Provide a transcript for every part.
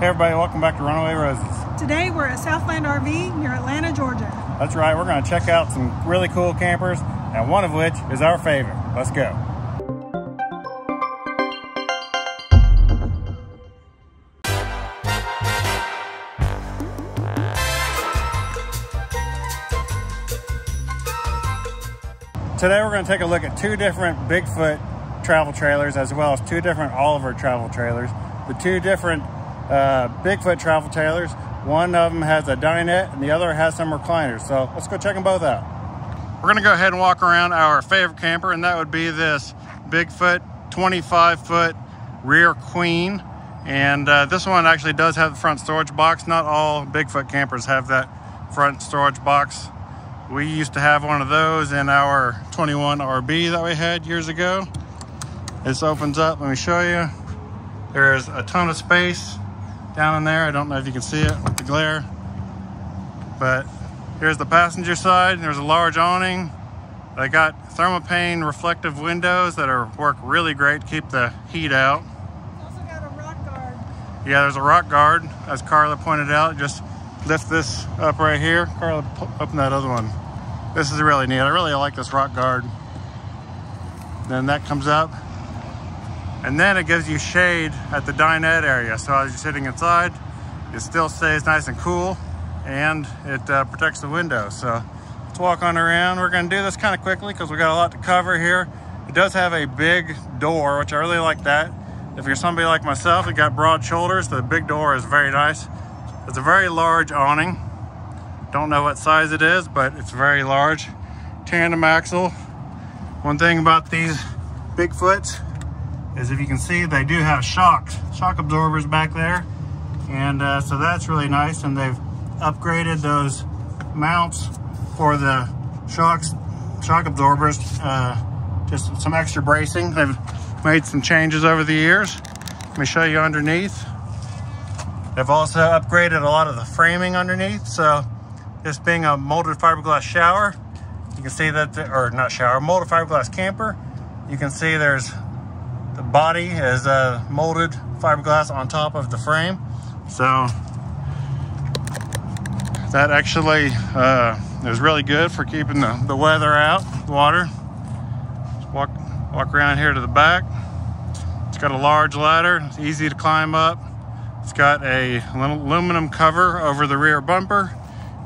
Hey everybody, welcome back to Runaway Roses. Today we're at Southland RV near Atlanta, Georgia. That's right, we're going to check out some really cool campers, and one of which is our favorite. Let's go. Today we're going to take a look at two different Bigfoot travel trailers as well as two different Oliver travel trailers. The two different Bigfoot travel trailers, one of them has a dinette and the other has some recliners. So let's go check them both out. We're going to go ahead and walk around our favorite camper, and that would be this Bigfoot 25-foot rear queen. And this one actually does have the front storage box. Not all Bigfoot campers have that front storage box. We used to have one of those in our 21 RV that we had years ago. This opens up, let me show you. There's a ton of space down in there. I don't know if you can see it with the glare, but here's the passenger side. There's a large awning. They got thermopane reflective windows that work really great to keep the heat out. It's also got a rock guard. Yeah, there's a rock guard, as Carla pointed out. Just lift this up right here. Carla, open that other one. This is really neat. I really like this rock guard. Then that comes up, and then it gives you shade at the dinette area. So as you're sitting inside, it still stays nice and cool, and it protects the window. So let's walk on around. We're gonna do this kind of quickly because we got a lot to cover here. It does have a big door, which I really like that. If you're somebody like myself, you got broad shoulders, the big door is very nice. It's a very large awning. Don't know what size it is, but it's very large. Tandem axle. One thing about these Bigfoots is, if you can see, they do have shock absorbers back there. And so that's really nice. And they've upgraded those mounts for the shock absorbers. Just some extra bracing. They've made some changes over the years. Let me show you underneath. They've also upgraded a lot of the framing underneath. So this being a molded fiberglass shower, you can see that, or not shower, molded fiberglass camper. You can see there's the body is molded fiberglass on top of the frame. So that actually is really good for keeping the weather out, the water. Just walk around here to the back. It's got a large ladder, it's easy to climb up. It's got a aluminum cover over the rear bumper,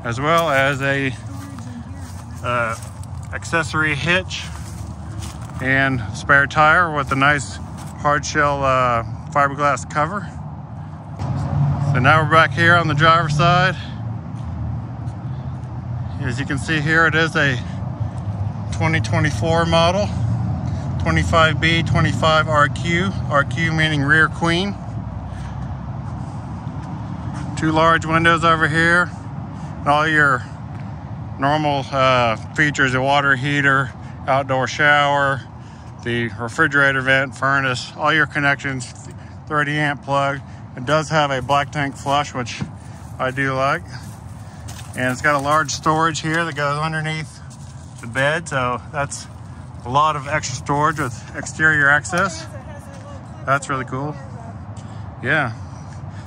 as well as a accessory hitch and spare tire with a nice hard shell fiberglass cover. So now we're back here on the driver's side. As you can see here, it is a 2024 model, 25B 25RQ, RQ meaning rear queen. Two large windows over here. All your normal features, a water heater, outdoor shower, the refrigerator vent, furnace, all your connections, 30 amp plug. It does have a black tank flush, which I do like. And it's got a large storage here that goes underneath the bed. So that's a lot of extra storage with exterior access. That's really cool. Yeah.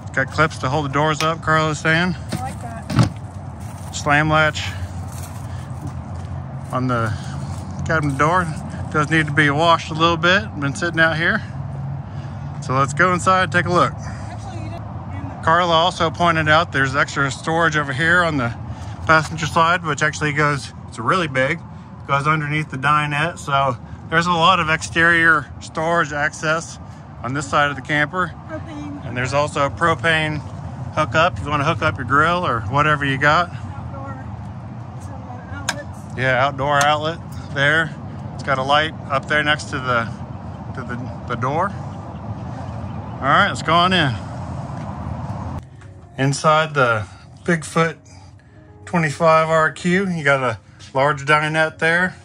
It's got clips to hold the doors up, Carla's saying. I like that. Slam latch on the cabinet door. Does need to be washed a little bit. Been sitting out here. So let's go inside and take a look. Carla also pointed out there's extra storage over here on the passenger side, which actually goes, it's really big, goes underneath the dinette. So there's a lot of exterior storage access on this side of the camper. Propane. And there's also a propane hookup if you want to hook up your grill or whatever you got. Outdoor outlets. Yeah, outdoor outlet there. It's got a light up there next to the door. All right, let's go on in. Inside the Bigfoot 25RQ, you got a large dinette there,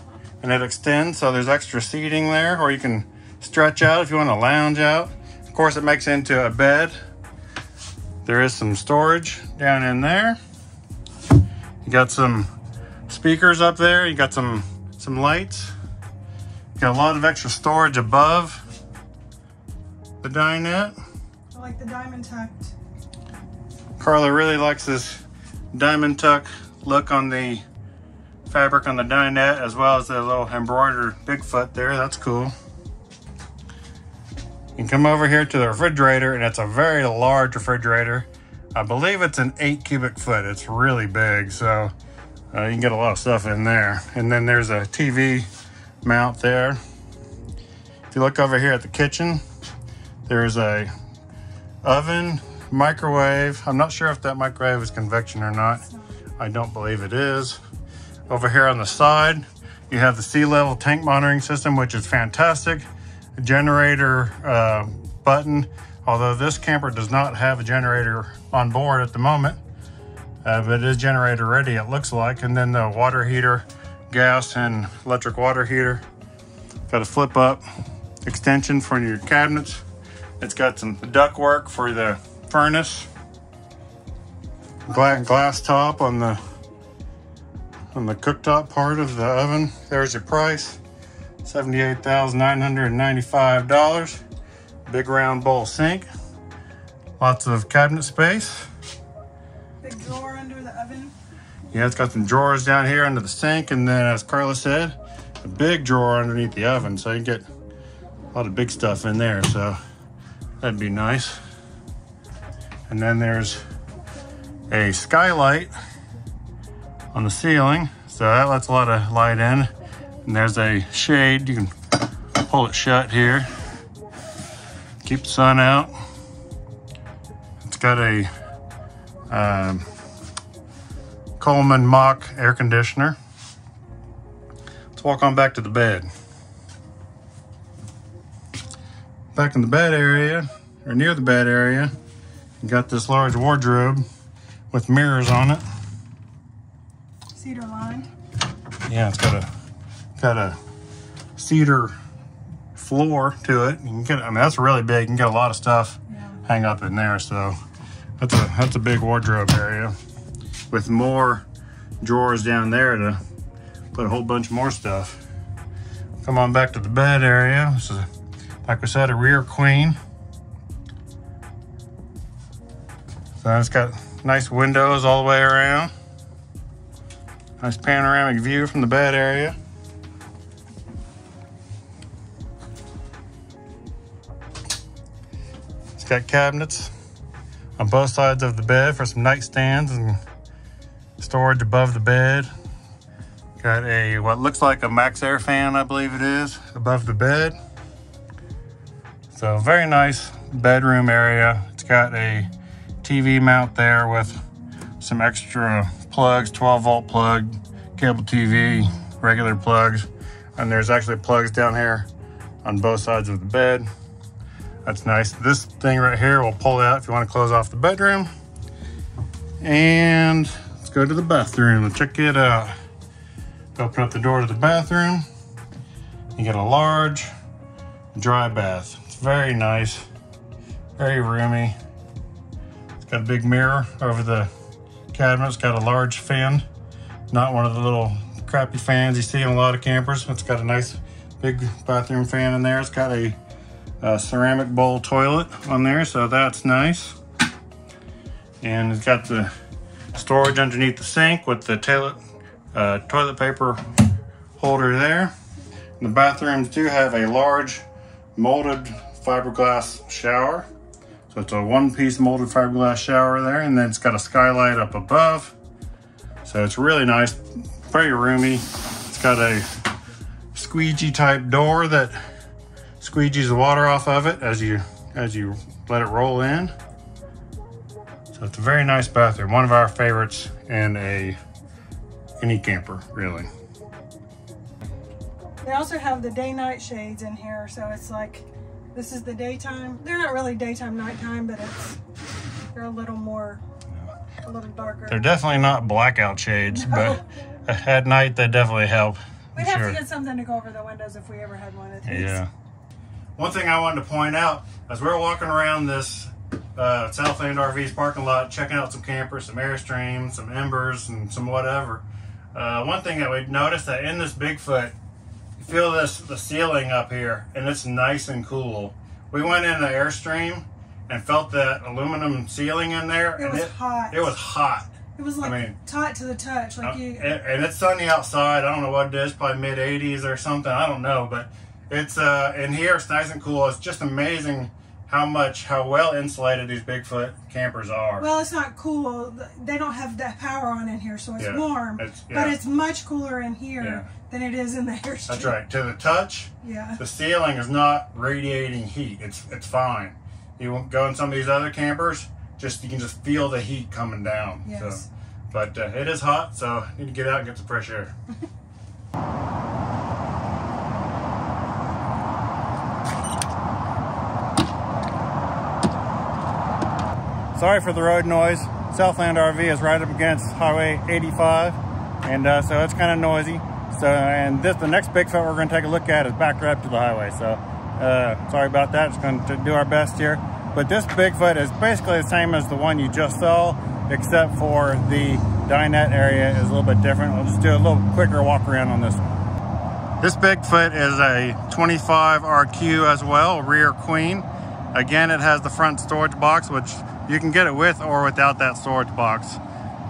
and it extends, so there's extra seating there, or you can stretch out if you want to lounge out. Of course, it makes it into a bed. There is some storage down in there. You got some speakers up there. You got some lights. You got a lot of extra storage above the dinette. I like the diamond tucked. Carla really likes this diamond tuck look on the fabric on the dinette, as well as the little embroidered Bigfoot there. That's cool. You can come over here to the refrigerator, and it's a very large refrigerator. I believe it's an 8 cubic foot. It's really big, so you can get a lot of stuff in there. And then there's a TV mount there. If you look over here at the kitchen, there's a oven, microwave. I'm not sure if that microwave is convection or not. I don't believe it is. Over here on the side, you have the sea level tank monitoring system, which is fantastic. A generator button, although this camper does not have a generator on board at the moment, but it is generator ready, it looks like. And then the water heater, gas and electric water heater. Got a flip up extension for your cabinets. It's got some duct work for the furnace. Glass top on the cooktop part of the oven. There's your price, $78,995. Big round bowl sink. Lots of cabinet space. Big drawer under the oven. Yeah, it's got some drawers down here under the sink, and then, as Carla said, a big drawer underneath the oven, so you can get a lot of big stuff in there, so that'd be nice. And then there's a skylight on the ceiling, so that lets a lot of light in. And there's a shade, you can pull it shut here, keep the sun out. It's got a Coleman Mach air conditioner. Let's walk on back to the bed. Back in the bed area, or near the bed area, you got this large wardrobe with mirrors on it. Cedar lined. Yeah, it's got a cedar floor to it. You can get, I mean, that's really big. You can get a lot of stuff hang up in there. So that's a big wardrobe area with more drawers down there to put a whole bunch more stuff. Come on back to the bed area. This is, like we said, a rear queen. So it's got nice windows all the way around. Nice panoramic view from the bed area. It's got cabinets on both sides of the bed for some nightstands and storage above the bed. Got a, what looks like a Max Air fan, I believe it is, above the bed. So very nice bedroom area. It's got a TV mount there with some extra plugs, 12-volt plug, cable TV, regular plugs, and there's actually plugs down here on both sides of the bed. That's nice. This thing right here will pull out if you want to close off the bedroom. And let's go to the bathroom and check it out. Open up the door to the bathroom. You get a large dry bath. It's very nice, very roomy. It's got a big mirror over the cabinet. It's got a large fan, not one of the little crappy fans you see in a lot of campers. It's got a nice big bathroom fan in there. It's got a ceramic bowl toilet on there, so that's nice. And it's got the storage underneath the sink with the toilet paper holder there. And the bathrooms do have a large molded fiberglass shower. So it's a one-piece molded fiberglass shower there, and then it's got a skylight up above. So it's really nice, very roomy. It's got a squeegee type door that squeegees the water off of it as you let it roll in. So it's a very nice bathroom, one of our favorites in any camper, really. They also have the day-night shades in here, so it's like, this is the daytime. They're not really daytime, nighttime, but they're a little more, a little darker. They're definitely not blackout shades, but at night they definitely help. We'd have to get something to go over the windows if we ever had one of these. Yeah. One thing I wanted to point out, as we're walking around this Southland RV's parking lot, checking out some campers, some Airstream, some Embers, and some whatever. One thing that we noticed that in this Bigfoot, you feel the ceiling up here, and it's nice and cool. We went in the Airstream, and felt that aluminum ceiling in there. It was hot. It was hot. It was like, I mean, hot to the touch. Like and it's sunny outside. I don't know what it is, probably mid 80s or something. I don't know, but it's in here it's nice and cool. It's just amazing how well insulated these Bigfoot campers are. Well, it's not cool. They don't have that power on in here, so it's warm. But it's much cooler in here than it is in the Airstream. That's right. To the touch, the ceiling is not radiating heat. It's fine. You won't go in some of these other campers, you can just feel the heat coming down. Yes. So, but it is hot, so I need to get out and get some fresh air. Sorry for the road noise. Southland RV is right up against Highway 85, and so it's kind of noisy. So, and the next Bigfoot we're going to take a look at is backed right up to the highway. So, sorry about that. Just going to do our best here. But this Bigfoot is basically the same as the one you just saw, except for the dinette area is a little bit different. We'll just do a little quicker walk around on this one. This Bigfoot is a 25 RQ as well, rear queen. Again, it has the front storage box, which you can get it with or without that storage box.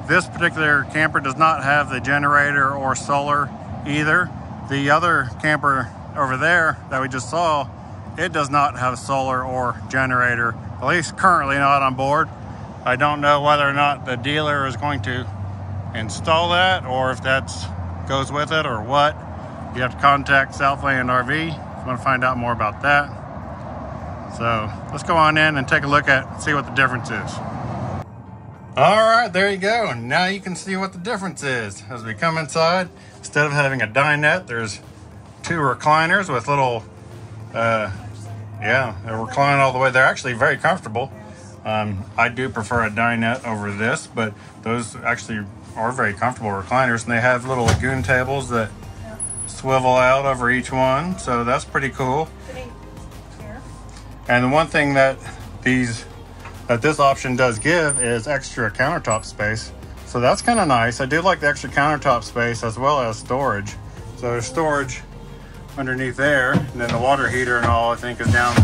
This particular camper does not have the generator or solar either. The other camper over there that we just saw, it does not have solar or generator, at least currently not on board. I don't know whether or not the dealer is going to install that or if that goes with it or what. You have to contact Southland RV if you want to find out more about that. So let's go on in and take a look at, see what the difference is. All right, there you go. Now you can see what the difference is. As we come inside, instead of having a dinette, there's two recliners with little, they recline all the way. They're actually very comfortable. I do prefer a dinette over this, but those actually are very comfortable recliners, and they have little lagoon tables that swivel out over each one, so that's pretty cool. And the one thing that this option does give is extra countertop space, so that's kind of nice. I do like the extra countertop space as well as storage. So there's storage underneath there, and then the water heater and all I think is down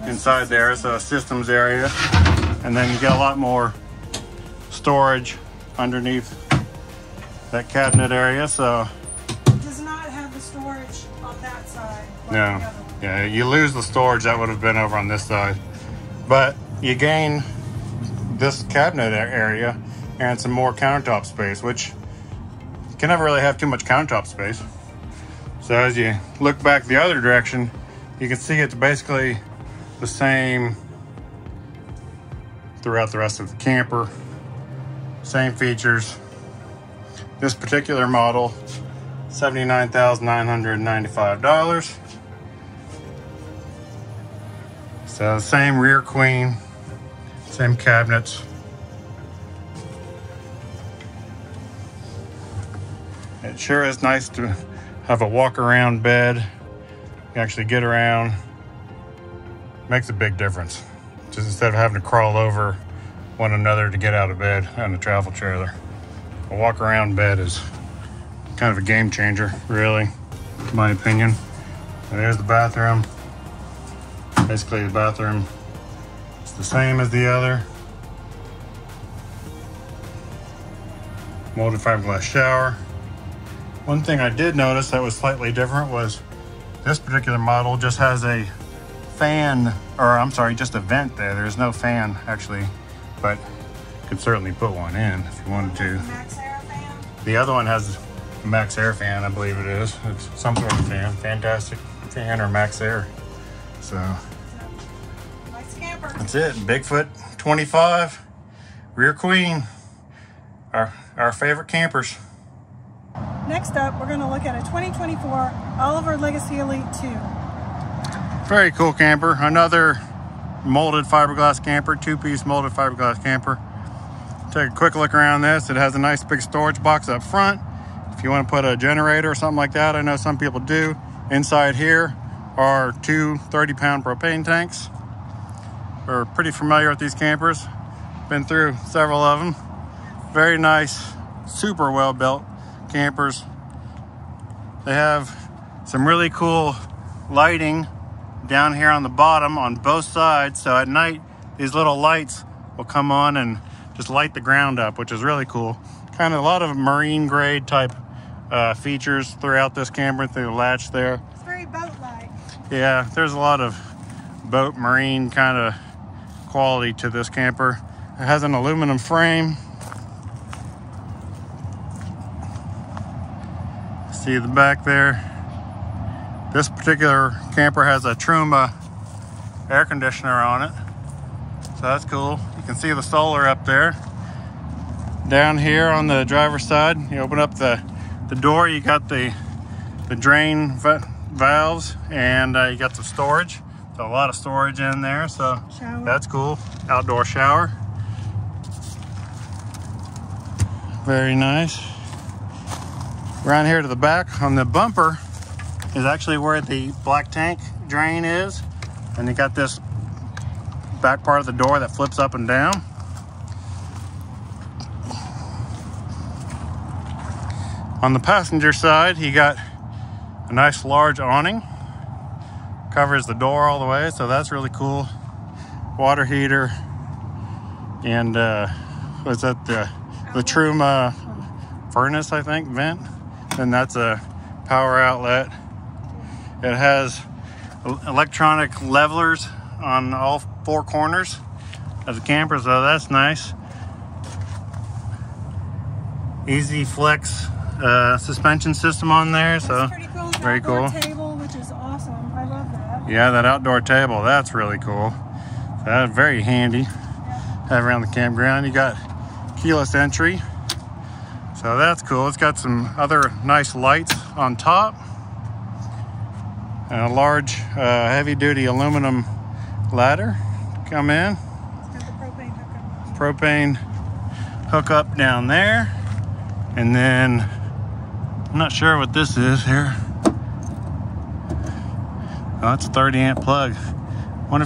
inside there, so a systems area, and then you get a lot more storage underneath that cabinet area. So it does not have the storage on that side. No. Yeah, you lose the storage that would have been over on this side, but you gain this cabinet area and some more countertop space, which you can never really have too much countertop space. So as you look back the other direction, you can see it's basically the same throughout the rest of the camper. Same features. This particular model, $79,995. So same rear queen, same cabinets. It sure is nice to have a walk around bed. You can actually get around. Makes a big difference. Just instead of having to crawl over one another to get out of bed on a travel trailer. A walk around bed is kind of a game changer, really, in my opinion. And there's the bathroom. Basically the bathroom is the same as the other. Molded fiberglass shower. One thing I did notice that was slightly different was this particular model just has a fan, or I'm sorry, just a vent there. There's no fan actually, but you could certainly put one in if you wanted to. Max Air fan? The other one has a Max Air fan, I believe it is. It's some sort of fan, Fantastic fan or Max Air. So nice camper. That's it. Bigfoot 25, rear queen, our favorite campers. Next up, we're going to look at a 2024 Oliver Legacy Elite 2. Very cool camper. Another molded fiberglass camper, two-piece molded fiberglass camper. Take a quick look around this. It has a nice big storage box up front. If you want to put a generator or something like that, I know some people do. Inside here are two 30-pound propane tanks. We're pretty familiar with these campers. Been through several of them. Very nice, super well-built campers. They have some really cool lighting down here on the bottom on both sides, so at night these little lights will come on and just light the ground up, which is really cool. Kind of a lot of marine grade type features throughout this camper, through the latch there. It's very boat-like. Yeah, there's a lot of boat marine kind of quality to this camper. It has an aluminum frame. See the back there. This particular camper has a Truma air conditioner on it, so that's cool. You can see the solar up there. Down here on the driver's side, you open up the door, you got the drain valves, and you got some storage. So a lot of storage in there, so shower. That's cool. Outdoor shower. Very nice. Around here to the back on the bumper is actually where the black tank drain is. And you got this back part of the door that flips up and down. On the passenger side, you got a nice large awning. Covers the door all the way, so that's really cool. Water heater. And what's that? The Truma furnace, I think, vent. And that's a power outlet. It has electronic levelers on all 4 corners of the camper, so that's nice. Easy flex suspension system on there, so pretty cool. Very cool. Table, which is awesome. I love that. Yeah, that outdoor table, that's really cool. That's very handy. Have around the campground. You got keyless entry. So that's cool. It's got some other nice lights on top. And a large heavy-duty aluminum ladder to come in. It's got the propane hookup. Propane hookup down there. And then, I'm not sure what this is here. Oh, it's a 30 amp plug. I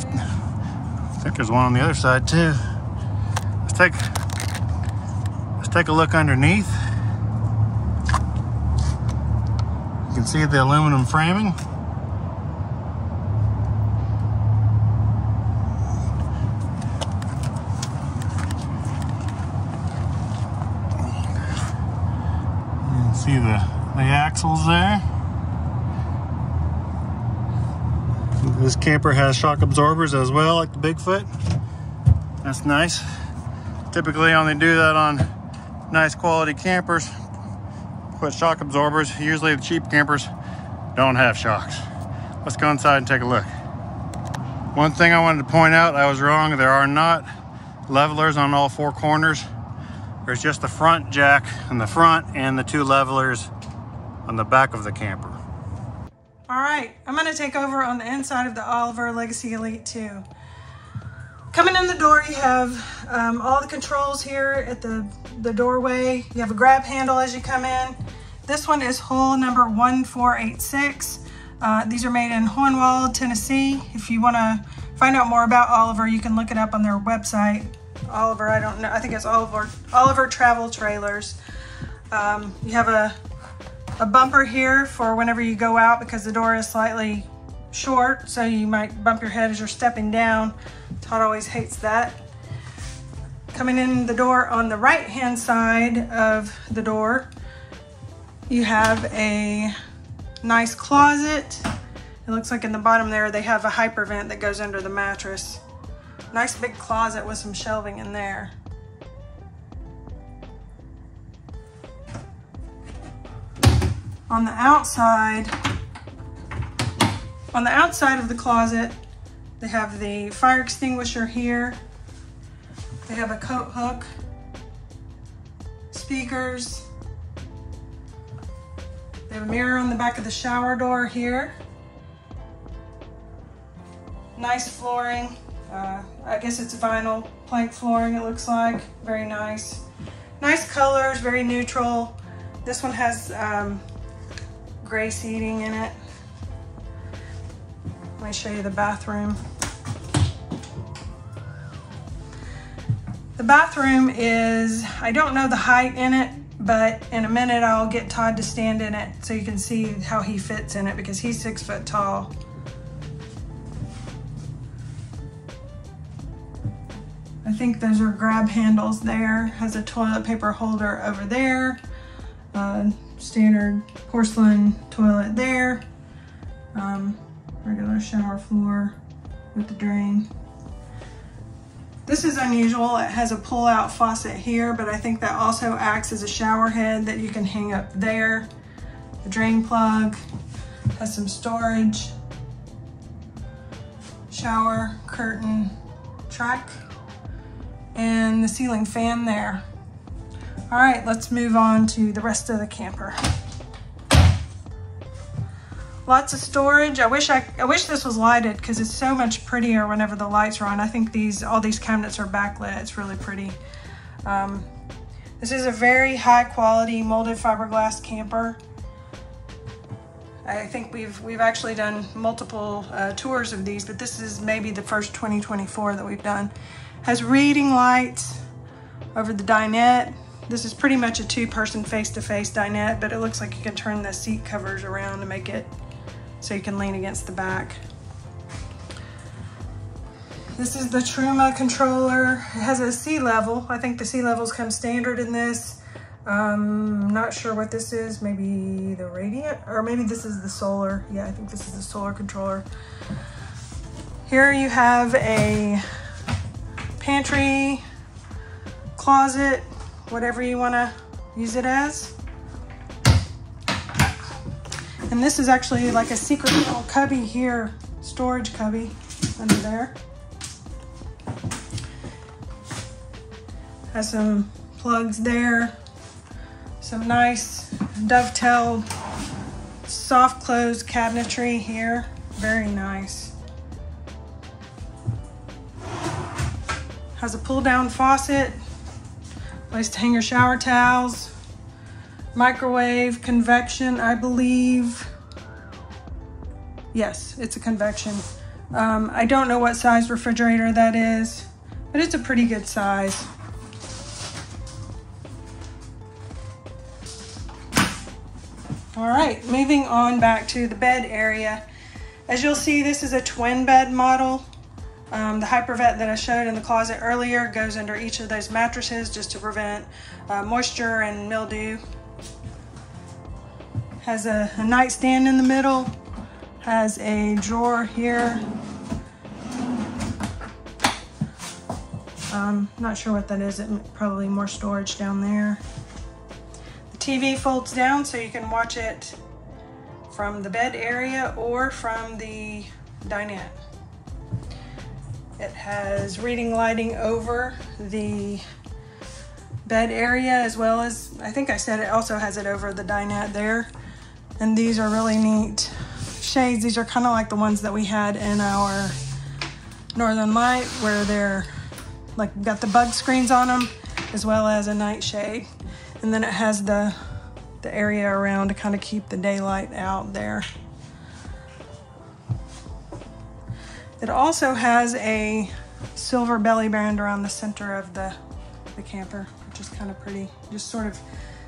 think there's one on the other side too. Let's take a look underneath. You can see the aluminum framing. You can see the axles there. This camper has shock absorbers as well, like the Bigfoot. That's nice. Typically only do that on nice quality campers. Put shock absorbers. Usually the cheap campers don't have shocks. Let's go inside and take a look. One thing I wanted to point out, I was wrong. There are not levelers on all 4 corners. There's just the front jack in the front and the 2 levelers on the back of the camper. All right, I'm gonna take over on the inside of the Oliver Legacy Elite 2. Coming in the door, you have all the controls here at the doorway. You have a grab handle as you come in. This one is hull number 1486. These are made in Hohenwald, Tennessee. If you wanna find out more about Oliver, you can look it up on their website. Oliver, I don't know, I think it's Oliver Travel Trailers. You have a bumper here for whenever you go out because the door is slightly short, so you might bump your head as you're stepping down. Todd always hates that. Coming in the door on the right hand side of the door, you have a nice closet. It looks like in the bottom there they have a hyper vent that goes under the mattress. Nice big closet with some shelving in there. On the outside of the closet, they have the fire extinguisher here. They have a coat hook, speakers. They have a mirror on the back of the shower door here. Nice flooring. I guess it's vinyl plank flooring, it looks like. Very nice. Nice colors, very neutral. This one has gray seating in it. Let me show you the bathroom. The bathroom is, I don't know the height in it, but in a minute I'll get Todd to stand in it so you can see how he fits in it because he's 6 foot tall. think those are grab handles there. Has a toilet paper holder over there. Standard porcelain toilet there. Regular shower floor with the drain. This is unusual. It has a pull-out faucet here, but I think that also acts as a shower head that you can hang up there. The drain plug has some storage. Shower, curtain, track, and the ceiling fan there. All right, let's move on to the rest of the camper. Lots of storage. I wish this was lighted because it's so much prettier whenever the lights are on. I think all these cabinets are backlit. It's really pretty. This is a very high quality molded fiberglass camper. I think we've actually done multiple tours of these, but this is maybe the first 2024 that we've done. Has reading lights over the dinette. This is pretty much a two-person face-to-face dinette, but it looks like you can turn the seat covers around to make it so you can lean against the back. This is the Truma controller. It has a sea level. I think the sea levels come standard in this. Not sure what this is. Maybe the radiant, or maybe this is the solar. Yeah, I think this is the solar controller. Here you have a pantry, closet, whatever you want to use it as. And this is actually like a secret little cubby here, storage cubby under there. Has some plugs there. Some nice dovetailed soft close cabinetry here. Very nice. Has a pull down faucet, place to hang your shower towels, microwave, convection, I believe. Yes, it's a convection. I don't know what size refrigerator that is, but it's a pretty good size. All right, moving on back to the bed area. As you'll see, this is a twin bed model. The Hypervet that I showed in the closet earlier goes under each of those mattresses just to prevent moisture and mildew. Has a nightstand in the middle. Has a drawer here. Not sure what that is. Probably more storage down there. The TV folds down so you can watch it from the bed area or from the dinette. It has reading lighting over the bed area, as well as, I think I said it also has it over the dinette there. And these are really neat shades. These are kind of like the ones that we had in our Northern Light, where they're like got the bug screens on them, as well as a nightshade. And then it has the area around to kind of keep the daylight out there. It also has a silver belly band around the center of the camper, which is kind of pretty. Just sort of,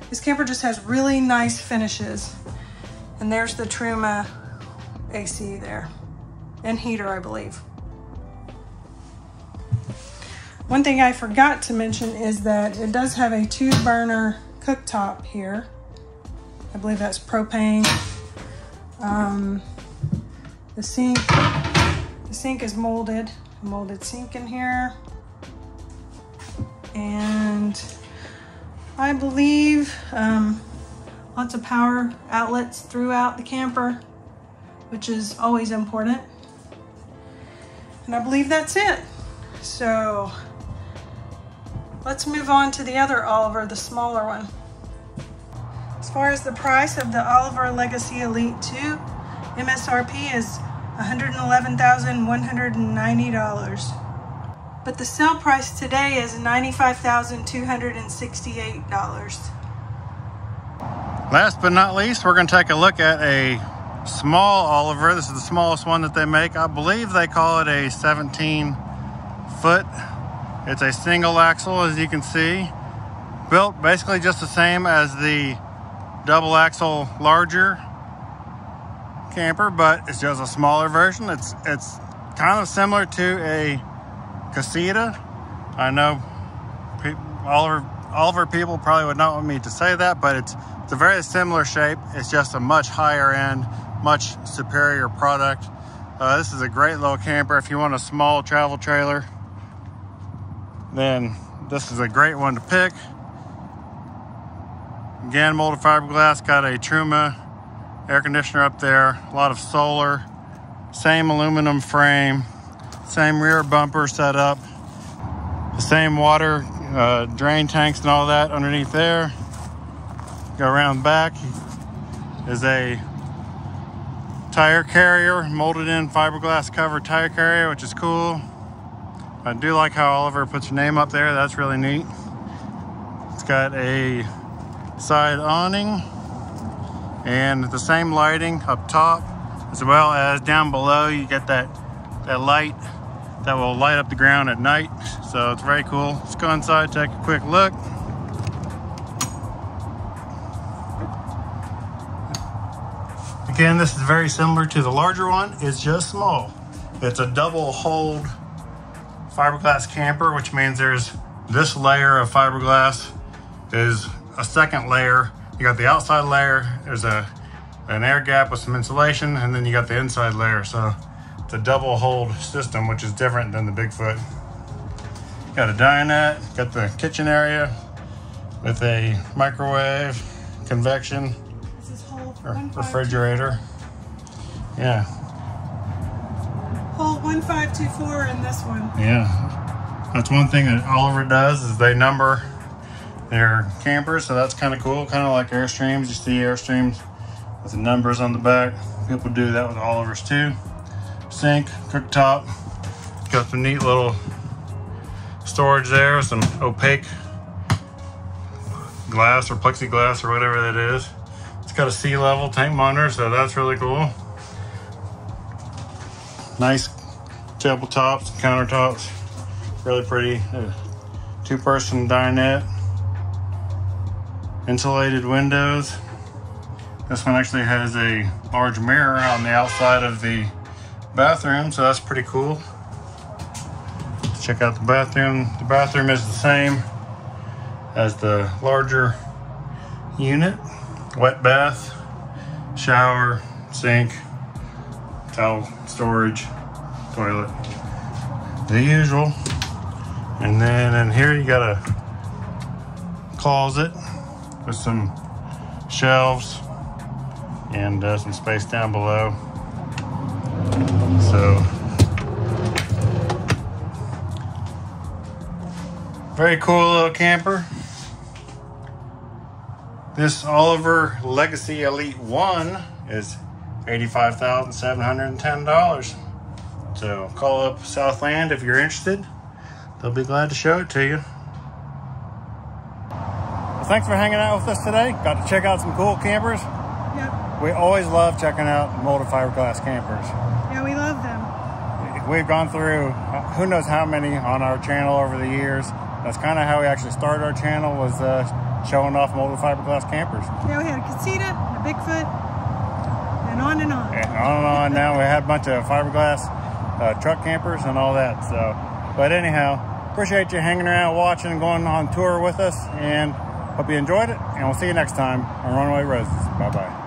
this camper just has really nice finishes. And there's the Truma AC there, and heater, I believe. One thing I forgot to mention is that it does have a 2-burner cooktop here. I believe that's propane. The sink is molded, a molded sink in here. And I believe lots of power outlets throughout the camper, which is always important. And I believe that's it. So let's move on to the other Oliver, the smaller one. As far as the price of the Oliver Legacy Elite 2, MSRP is $111,190. But the sale price today is $95,268. Last but not least, we're going to take a look at a small Oliver. This is the smallest one that they make. I believe they call it a 17-foot. It's a single axle, as you can see. Built basically just the same as the double axle larger camper, but it's just a smaller version. It's kind of similar to a Casita, I know all of our people probably would not want me to say that, but it's a very similar shape. It's just a much higher end, much superior product. This is a great little camper. If you want a small travel trailer, then this is a great one to pick. Again, molded fiberglass, got a Truma air conditioner up there, a lot of solar, same aluminum frame, same rear bumper setup, the same water drain tanks and all that underneath there. Go around back is a tire carrier, molded in fiberglass covered tire carrier, which is cool. I do like how Oliver puts her name up there. That's really neat. It's got a side awning and the same lighting up top, as well as down below. You get that light that will light up the ground at night. So it's very cool. Let's go inside, take a quick look. Again, this is very similar to the larger one. It's just small. It's a double hold fiberglass camper, which means there's this layer of fiberglass is a second layer. You got the outside layer, there's an air gap with some insulation, and then you got the inside layer. So it's a double hold system, which is different than the Bigfoot. Got a dinette, got the kitchen area with a microwave, convection, refrigerator. Yeah. Hole 1524 in this one. Yeah. That's one thing that Oliver does, is they number their campers, so that's kind of cool. Kind of like Airstreams. You see Airstreams with the numbers on the back. People do that with Oliver's too. Sink, cooktop. Got some neat little storage there, some opaque glass or plexiglass or whatever that is. It's got a sea level tank monitor, so that's really cool. Nice tabletops, countertops, really pretty. Two-person dinette, insulated windows. This one actually has a large mirror on the outside of the bathroom, so that's pretty cool. Let's check out the bathroom. The bathroom is the same as the larger unit. Wet bath, shower, sink, towel storage, toilet, the usual. And then in here you got a closet with some shelves and some space down below. So very cool little camper. This Oliver Legacy Elite 1 is $85,710. So call up Southland if you're interested. They'll be glad to show it to you. Well, thanks for hanging out with us today. Got to check out some cool campers. Yep. We always love checking out molded fiberglass campers. Yeah, we love them. We've gone through who knows how many on our channel over the years. That's kind of how we actually started our channel, was showing off molded fiberglass campers. Yeah, we had a Casita, a Bigfoot, and on and on. And on and on. Now we had a bunch of fiberglass truck campers and all that. So, but anyhow, appreciate you hanging around, watching, and going on tour with us, and hope you enjoyed it. And we'll see you next time on Runaway Roses. Bye-bye.